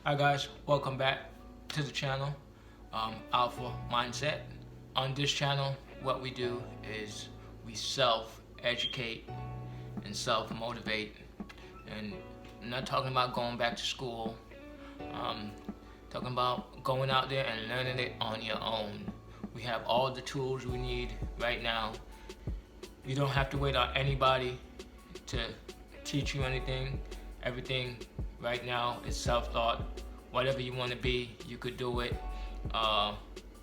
Hi guys, welcome back to the channel, Alpha Mindset. On this channel, what we do is we self-educate and self-motivate, and I'm not talking about going back to school. Talking about going out there and learning it on your own. We have all the tools we need right now. You don't have to wait on anybody to teach you anything. Everything right now is self-taught. Whatever you want to be, you could do it.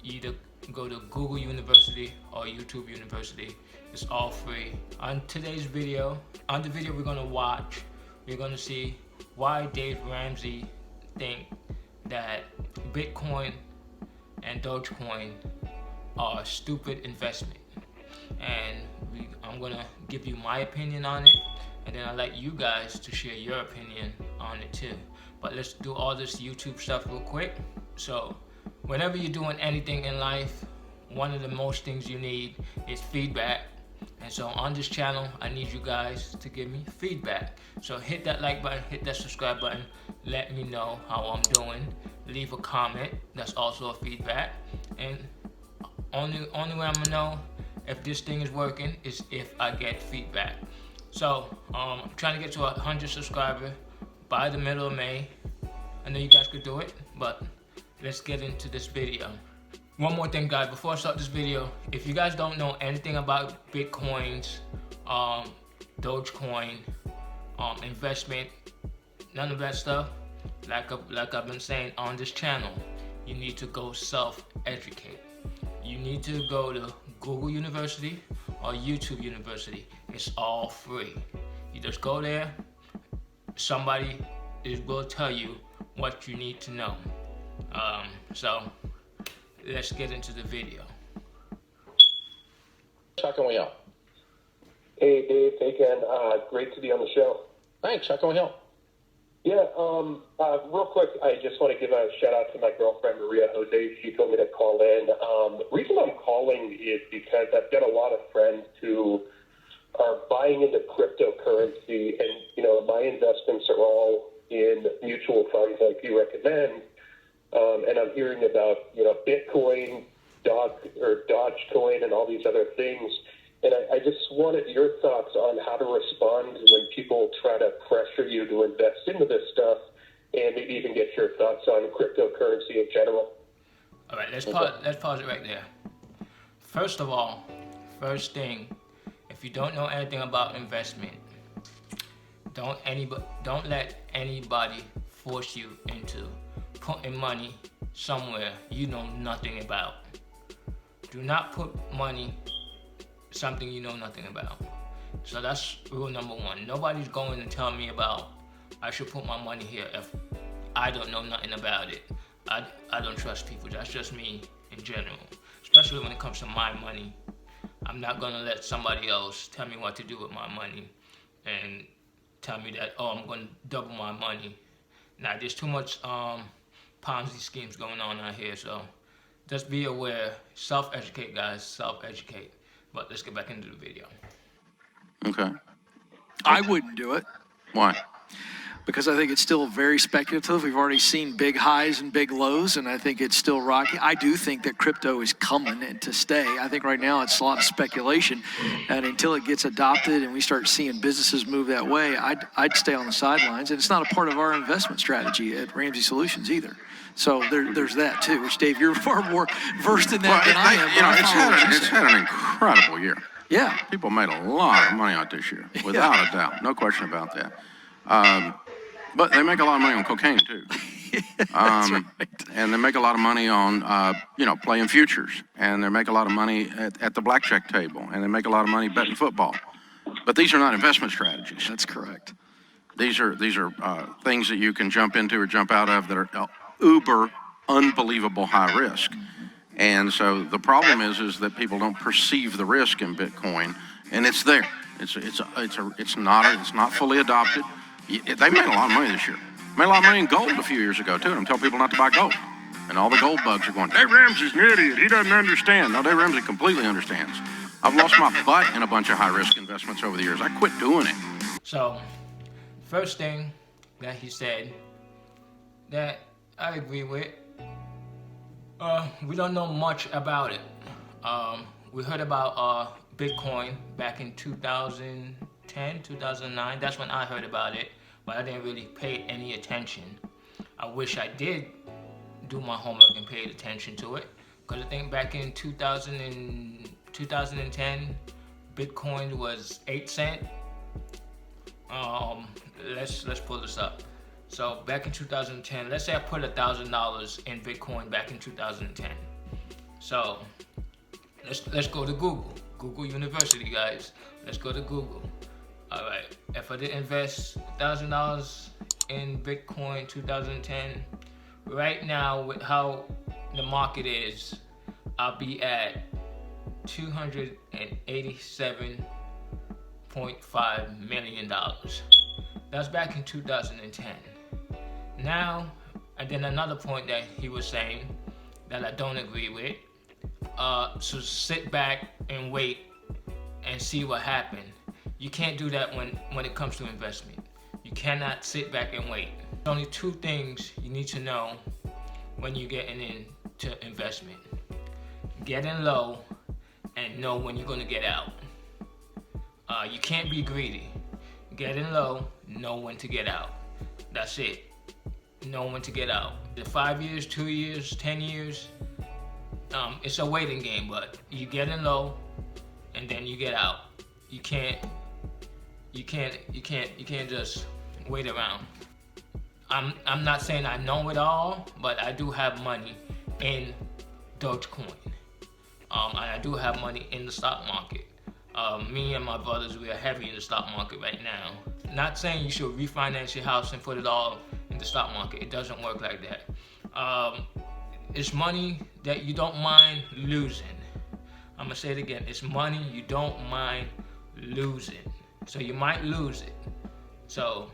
Either go to Google University or YouTube University. It's all free. On today's video, we're gonna watch, we're gonna see why Dave Ramsey think that Bitcoin and Dogecoin are a stupid investment. And I'm gonna give you my opinion on it, and then I'd like you guys to share your opinion on it too. But let's do all this YouTube stuff real quick. So whenever you're doing anything in life, one of the most things you need is feedback. And so on this channel, I need you guys to give me feedback. So hit that like button, hit that subscribe button, let me know how I'm doing. Leave a comment, that's also a feedback. And only way I'm gonna know if this thing is working is if I get feedback. So I'm trying to get to 100 subscribers by the middle of May. I know you guys could do it, but let's get into this video. One more thing, guys, before I start this video, if you guys don't know anything about Bitcoins, Dogecoin, investment, none of that stuff, like I've been saying on this channel, you need to go self-educate. You need to go to Google University or YouTube University. It's all free. You just go there, somebody will tell you what you need to know. So let's get into the video. How can we help? Hey Dave, hey Ken, great to be on the show. Thanks. How can we help? Yeah, real quick, I just want to give a shout out to my girlfriend Maria Jose. She told me to call in. The reason I'm calling is because I've got a lot of friends who are buying into cryptocurrency, and my investments are all in mutual funds like you recommend. And I'm hearing about Bitcoin, Dogecoin, and all these other things. And I just wanted your thoughts on how to respond when people try to pressure you to invest into this stuff, and maybe even get your thoughts on cryptocurrency in general. All right, let's pause it right there. First of all, first thing, if you don't know anything about investment, don't let anybody force you into putting money somewhere you know nothing about. Do not put money something you know nothing about. So that's rule number one. Nobody's going to tell me about I should put my money here if I don't know nothing about it. I don't trust people. That's just me in general, especially when it comes to my money. I'm not going to let somebody else tell me what to do with my money and tell me that, oh, I'm going to double my money. Now, there's too much Ponzi schemes going on out here, so just be aware. Self-educate, guys, self-educate. But let's get back into the video. Okay. I wouldn't do it Why? because I think it's still very speculative. We've already seen big highs and big lows, and I think it's still rocky. I do think that crypto is coming and to stay. I think right now it's a lot of speculation, and until it gets adopted and we start seeing businesses move that way, I'd stay on the sidelines. And it's not a part of our investment strategy at Ramsey Solutions either. So there's that too, which Dave, you're far more versed in that than I am. It's had an incredible year. Yeah. People made a lot of money out this year, without a doubt. No question about that. But they make a lot of money on cocaine too. That's right. And they make a lot of money on, playing futures. And they make a lot of money at the blackjack table. And they make a lot of money betting football. But these are not investment strategies. That's correct. These are things that you can jump into or jump out of that are uber unbelievable high risk. And so the problem is that people don't perceive the risk in Bitcoin, and it's there. It's not fully adopted. They made a lot of money this year. Made a lot of money in gold a few years ago too. And I'm telling people not to buy gold. And all the gold bugs are going, Dave Ramsey's an idiot. He doesn't understand. No, Dave Ramsey completely understands. I've lost my butt in a bunch of high risk investments over the years. I quit doing it. So, first thing that he said, that I agree with. We don't know much about it. We heard about Bitcoin back in 2010, 2009. That's when I heard about it, but I didn't really pay any attention. I wish I did do my homework and paid attention to it, because I think back in 2010, Bitcoin was 8 cents. Let's pull this up. So back in 2010, let's say I put $1,000 in Bitcoin back in 2010. So let's go to Google University, guys. Let's go to Google. All right. If I did invest $1,000 in Bitcoin 2010, right now with how the market is, I'll be at $287.5 million. That's back in 2010. Now, and then another point that he was saying that I don't agree with, so sit back and wait and see what happens. You can't do that when it comes to investment. You cannot sit back and wait. There's only two things you need to know when you're getting into investment. Get in low and know when you're going to get out. You can't be greedy. Get in low, know when to get out. That's it. Know when to get out. The 5 years, 2 years, 10 years, it's a waiting game, but you get in low and then you get out. You can't just wait around. I'm not saying I know it all, but I do have money in Dogecoin. And I do have money in the stock market. Me and my brothers, we are heavy in the stock market right now. Not saying you should refinance your house and put it all in the stock market. It doesn't work like that. It's money that you don't mind losing. I'm gonna say it again. It's money you don't mind losing. So you might lose it. So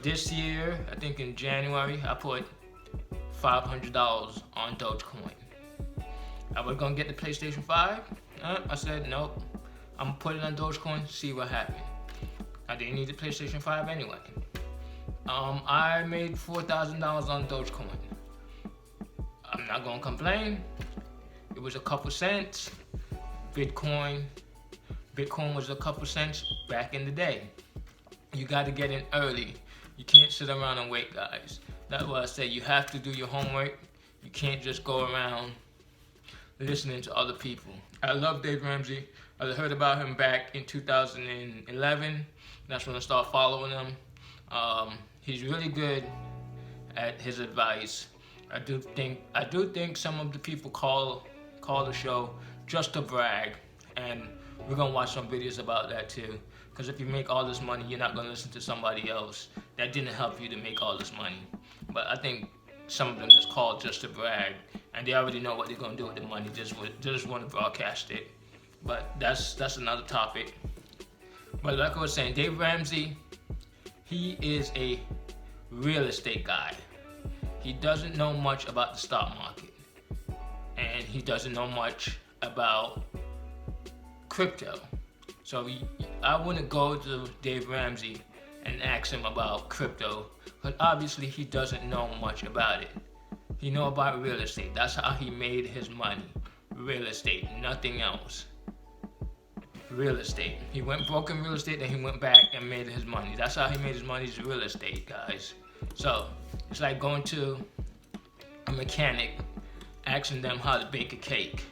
this year, I think in January, I put $500 on Dogecoin. I was gonna get the PlayStation 5. I said nope. I'm gonna put it on Dogecoin, see what happens. I didn't need the PlayStation 5 anyway. I made $4,000 on Dogecoin. I'm not gonna complain. It was a couple cents. Bitcoin was a couple cents back in the day. You gotta get in early. You can't sit around and wait, guys. That's why I say you have to do your homework. You can't just go around listening to other people. I love Dave Ramsey. I heard about him back in 2011. That's when I started following him. He's really good at his advice. I do think some of the people call the show just to brag, and we're gonna watch some videos about that too. Because if you make all this money, you're not gonna listen to somebody else that didn't help you to make all this money. But I think some of them just call just to brag, and they already know what they're gonna do with the money. Just want to broadcast it. But that's another topic. But like I was saying, Dave Ramsey, he is a real estate guy. He doesn't know much about the stock market, and he doesn't know much about crypto. So I wouldn't go to Dave Ramsey and ask him about crypto, but obviously he doesn't know much about it. He know about real estate. That's how he made his money. Real estate, nothing else. Real estate. He went broke in real estate, then he went back and made his money. That's how he made his money, is real estate, guys. So it's like going to a mechanic, asking them how to bake a cake.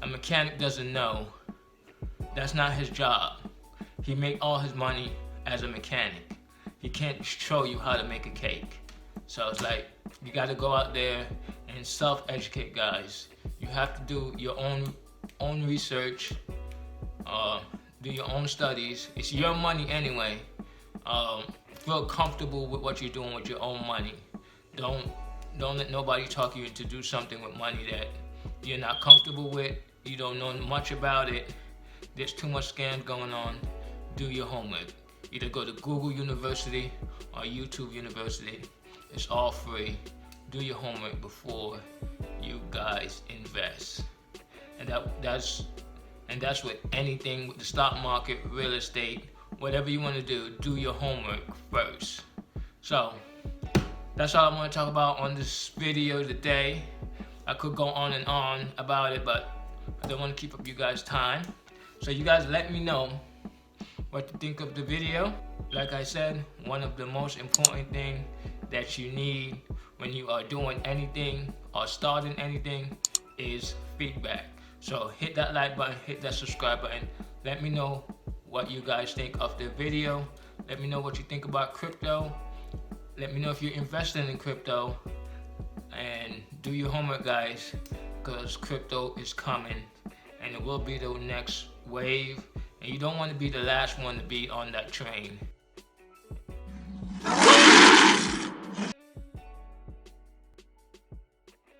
A mechanic doesn't know. That's not his job. He make all his money as a mechanic. He can't show you how to make a cake. So it's like you got to go out there and self-educate, guys. You have to do your own research, do your own studies. It's your money anyway. Feel comfortable with what you're doing with your own money. Don't let nobody talk you into do something with money that you're not comfortable with. You don't know much about it. There's too much scams going on. Do your homework. Either go to Google University or YouTube University. It's all free. Do your homework before you guys invest. And that's with anything, with the stock market, real estate, whatever you want to do your homework first. So That's all I want to talk about on this video today. I could go on and on about it, but I don't want to keep up you guys' time. So you guys let me know what you think of the video. Like I said, one of the most important things that you need when you are doing anything or starting anything is feedback. So hit that like button, hit that subscribe button. Let me know what you guys think of the video. Let me know what you think about crypto. Let me know if you're investing in crypto. And do your homework, guys, because crypto is coming and it will be the next wave. And you don't want to be the last one to be on that train.